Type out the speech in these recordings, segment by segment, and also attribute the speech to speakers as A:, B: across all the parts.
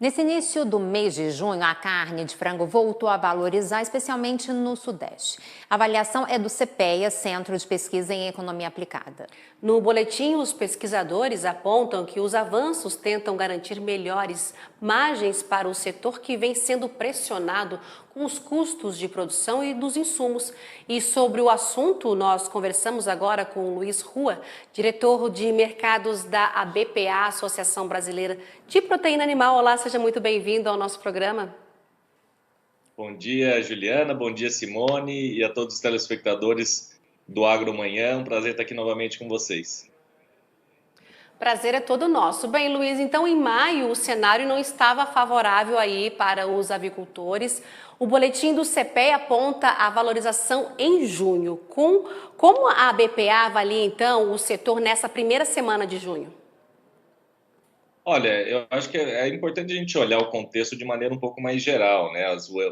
A: Nesse início do mês de junho, a carne de frango voltou a valorizar, especialmente no Sudeste. A avaliação é do CPEA, Centro de Pesquisa em Economia Aplicada.
B: No boletim, os pesquisadores apontam que os avanços tentam garantir melhores margens para o setor que vem sendo pressionado com os custos de produção e dos insumos. E sobre o assunto, nós conversamos agora com o Luiz Rua, diretor de mercados da ABPA, Associação Brasileira de Proteína Animal. Olá, seja muito bem-vindo ao nosso programa.
C: Bom dia, Juliana, bom dia, Simone, e a todos os telespectadores do Agromanhã. Um prazer estar aqui novamente com vocês.
B: Prazer é todo nosso. Bem, Luiz, então em maio o cenário não estava favorável aí para os avicultores. O boletim do CPEA aponta a valorização em junho. Como a BPA avalia então o setor nessa primeira semana de junho?
C: Olha, eu acho que é importante a gente olhar o contexto de maneira um pouco mais geral, né?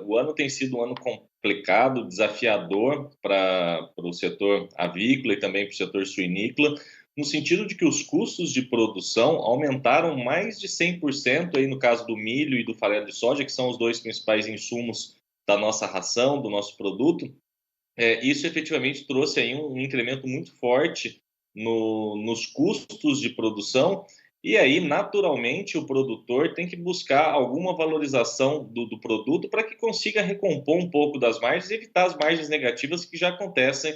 C: O ano tem sido um ano complicado, desafiador para o setor avícola e também para o setor suinícola, no sentido de que os custos de produção aumentaram mais de 100% aí no caso do milho e do farelo de soja, que são os dois principais insumos da nossa ração, do nosso produto. Isso efetivamente trouxe aí um incremento muito forte nos custos de produção, e aí, naturalmente, o produtor tem que buscar alguma valorização do produto para que consiga recompor um pouco das margens e evitar as margens negativas que já acontecem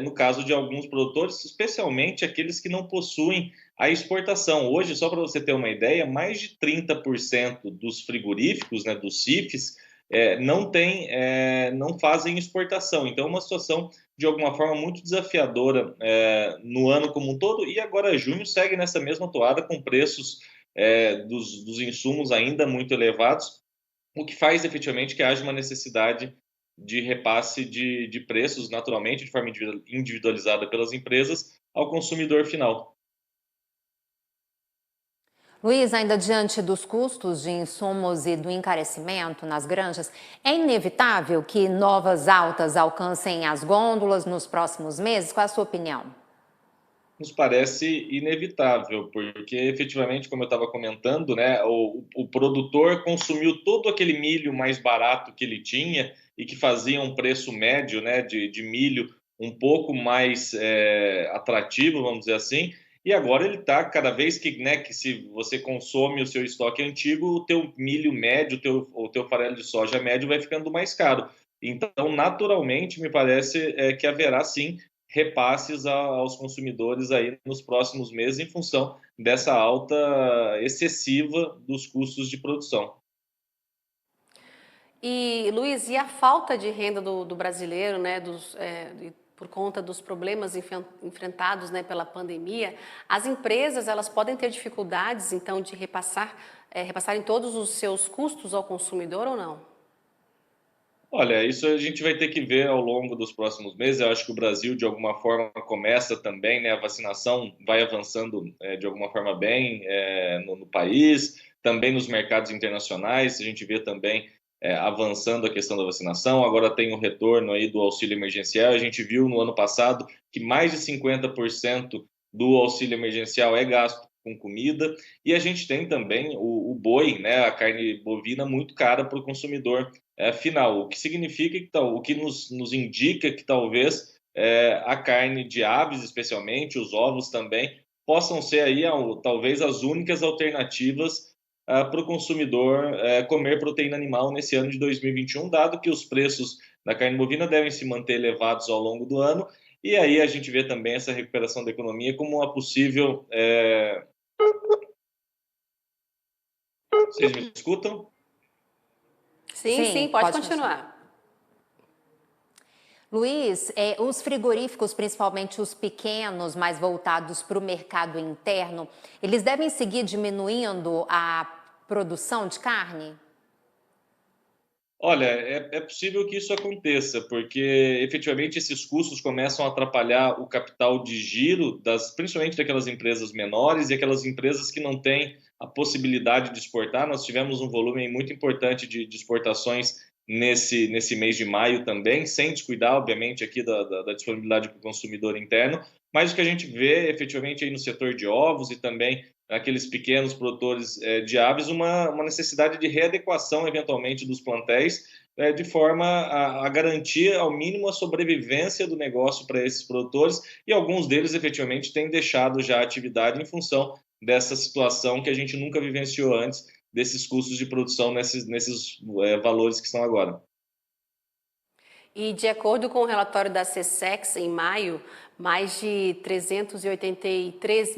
C: no caso de alguns produtores, especialmente aqueles que não possuem a exportação. Hoje, só para você ter uma ideia, mais de 30% dos frigoríficos, né, dos CIFs, não fazem exportação. Então, é uma situação, de alguma forma, muito desafiadora no ano como um todo. E agora, junho segue nessa mesma toada, com preços dos insumos ainda muito elevados, o que faz efetivamente que haja uma necessidade de repasse de preços, naturalmente, de forma individualizada pelas empresas, ao consumidor final.
A: Luiz, ainda diante dos custos de insumos e do encarecimento nas granjas, é inevitável que novas altas alcancem as gôndolas nos próximos meses? Qual é a sua opinião?
C: Nos parece inevitável, porque efetivamente, como eu estava comentando, né, o produtor consumiu todo aquele milho mais barato que ele tinha e que fazia um preço médio, né, de milho um pouco mais atrativo, vamos dizer assim, e agora ele está, cada vez que se você consome o seu estoque antigo, o teu milho médio, o teu farelo de soja médio vai ficando mais caro. Então, naturalmente, me parece que haverá sim repasses aos consumidores aí nos próximos meses em função dessa alta excessiva dos custos de produção.
B: E, Luiz, e a falta de renda do brasileiro, né, por conta dos problemas enfrentados, né, pela pandemia, as empresas elas podem ter dificuldades, então, de repassarem todos os seus custos ao consumidor ou não?
C: Olha, isso a gente vai ter que ver ao longo dos próximos meses. Eu acho que o Brasil, de alguma forma, começa também, né? A vacinação vai avançando de alguma forma bem no país, também nos mercados internacionais. A gente vê também avançando a questão da vacinação. Agora tem o retorno aí do auxílio emergencial. A gente viu no ano passado que mais de 50% do auxílio emergencial é gasto com comida. E a gente tem também o boi, né? A carne bovina muito cara para o consumidor final, o que significa que o que nos indica que talvez a carne de aves, especialmente os ovos também, possam ser aí talvez as únicas alternativas para o consumidor comer proteína animal nesse ano de 2021, dado que os preços da carne bovina devem se manter elevados ao longo do ano, e aí a gente vê também essa recuperação da economia como uma possível... Vocês me escutam?
B: Sim, pode continuar.
A: Luiz, os frigoríficos, principalmente os pequenos, mais voltados para o mercado interno, eles devem seguir diminuindo a produção de carne?
C: Olha, é possível que isso aconteça, porque efetivamente esses custos começam a atrapalhar o capital de giro, principalmente daquelas empresas menores e aquelas empresas que não têm a possibilidade de exportar. Nós tivemos um volume muito importante de exportações nesse mês de maio também, sem descuidar, obviamente, aqui da disponibilidade para o consumidor interno, mas o que a gente vê efetivamente aí no setor de ovos e também aqueles pequenos produtores de aves uma necessidade de readequação, eventualmente, dos plantéis, de forma a garantir, ao mínimo, a sobrevivência do negócio para esses produtores, e alguns deles, efetivamente, têm deixado já a atividade em função dessa situação que a gente nunca vivenciou antes, desses custos de produção nesses valores que estão agora.
B: E de acordo com o relatório da SECEX, em maio, mais de 383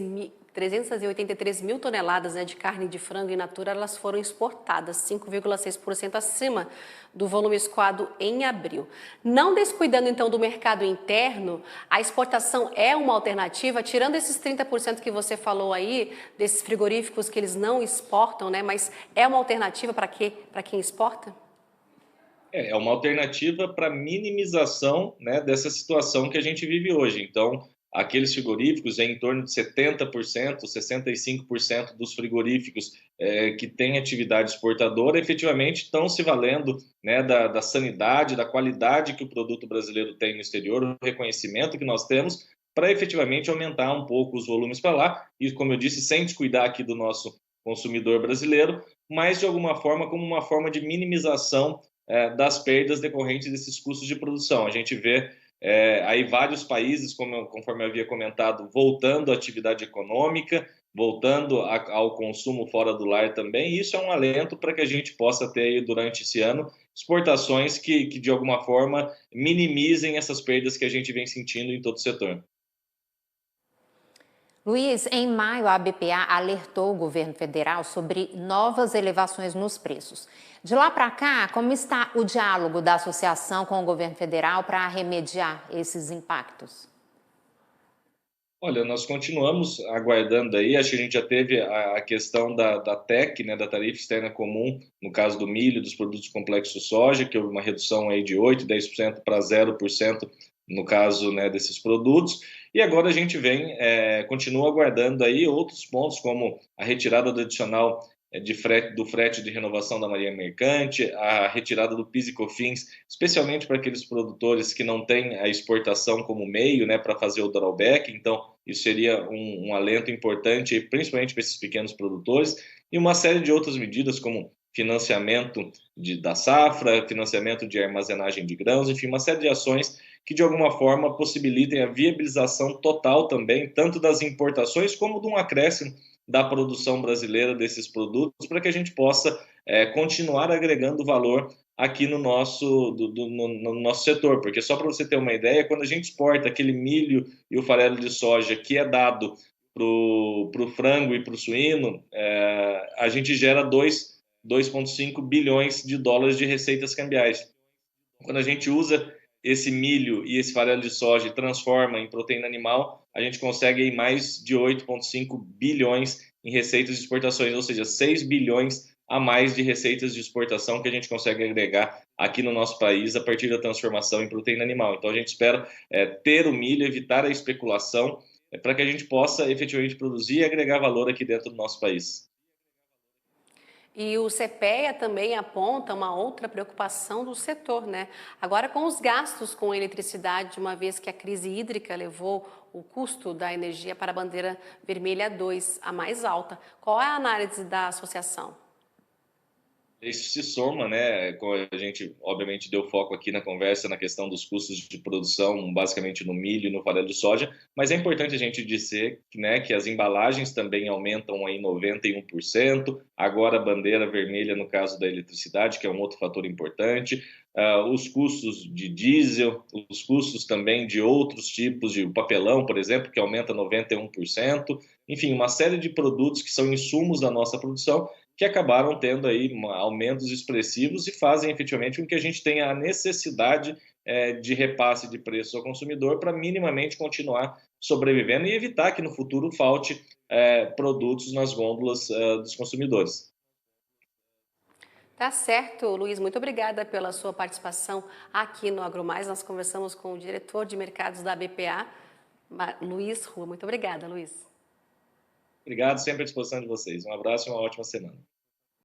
B: mil toneladas, né, de carne de frango in natura, elas foram exportadas, 5,6% acima do volume escoado em abril. Não descuidando então do mercado interno, a exportação é uma alternativa, tirando esses 30% que você falou aí, desses frigoríficos que eles não exportam, né, mas é uma alternativa para quem exporta?
C: É uma alternativa para minimização, né, dessa situação que a gente vive hoje. Então, aqueles frigoríficos, em torno de 70%, 65% dos frigoríficos que têm atividade exportadora, efetivamente estão se valendo, né, da sanidade, da qualidade que o produto brasileiro tem no exterior, o reconhecimento que nós temos, para efetivamente aumentar um pouco os volumes para lá, e como eu disse, sem descuidar aqui do nosso consumidor brasileiro, mas de alguma forma como uma forma de minimização das perdas decorrentes desses custos de produção. A gente vê aí vários países, conforme eu havia comentado, voltando à atividade econômica, voltando ao consumo fora do lar também, e isso é um alento para que a gente possa ter aí, durante esse ano, exportações que de alguma forma minimizem essas perdas que a gente vem sentindo em todo o setor.
A: Luiz, em maio, a BPA alertou o governo federal sobre novas elevações nos preços. De lá para cá, como está o diálogo da associação com o governo federal para remediar esses impactos?
C: Olha, nós continuamos aguardando aí, acho que a gente já teve a questão da TEC, né, da tarifa externa comum, no caso do milho, dos produtos complexos soja, que houve uma redução aí de 8%, 10% para 0% no caso, né, desses produtos, e agora a gente continua aguardando aí outros pontos, como a retirada do adicional do frete de renovação da Marinha Mercante, a retirada do PIS e COFINS, especialmente para aqueles produtores que não têm a exportação como meio, né, para fazer o drawback. Então, isso seria um alento importante, principalmente para esses pequenos produtores, e uma série de outras medidas, como financiamento da safra, financiamento de armazenagem de grãos, enfim, uma série de ações que, de alguma forma, possibilitem a viabilização total também, tanto das importações como de um acréscimo da produção brasileira desses produtos, para que a gente possa continuar agregando valor aqui no no nosso setor, porque só para você ter uma ideia, quando a gente exporta aquele milho e o farelo de soja que é dado para o frango e para o suíno, a gente gera 2,5 bilhões de dólares de receitas cambiais. Quando a gente usa esse milho e esse farelo de soja e transforma em proteína animal, a gente consegue aí mais de 8,5 bilhões em receitas de exportações, ou seja, 6 bilhões a mais de receitas de exportação que a gente consegue agregar aqui no nosso país a partir da transformação em proteína animal. Então a gente espera ter o milho, evitar a especulação, para que a gente possa efetivamente produzir e agregar valor aqui dentro do nosso país.
B: E o CPEA também aponta uma outra preocupação do setor, né? Agora, com os gastos com eletricidade, uma vez que a crise hídrica levou o custo da energia para a bandeira vermelha 2, a mais alta. Qual é a análise da associação?
C: Isso se soma, né? A gente, obviamente, deu foco aqui na conversa na questão dos custos de produção, basicamente no milho e no farelo de soja, mas é importante a gente dizer, né, que as embalagens também aumentam em 91%, agora a bandeira vermelha no caso da eletricidade, que é um outro fator importante, os custos de diesel, os custos também de outros tipos de papelão, por exemplo, que aumenta 91%, enfim, uma série de produtos que são insumos da nossa produção que acabaram tendo aí aumentos expressivos e fazem efetivamente com que a gente tenha a necessidade de repasse de preço ao consumidor para minimamente continuar sobrevivendo e evitar que no futuro falte produtos nas gôndolas dos consumidores.
B: Tá certo, Luiz. Muito obrigada pela sua participação aqui no AgroMais. Nós conversamos com o diretor de mercados da BPA, Luiz Rua. Muito obrigada, Luiz.
C: Obrigado, sempre à disposição de vocês. Um abraço e uma ótima semana.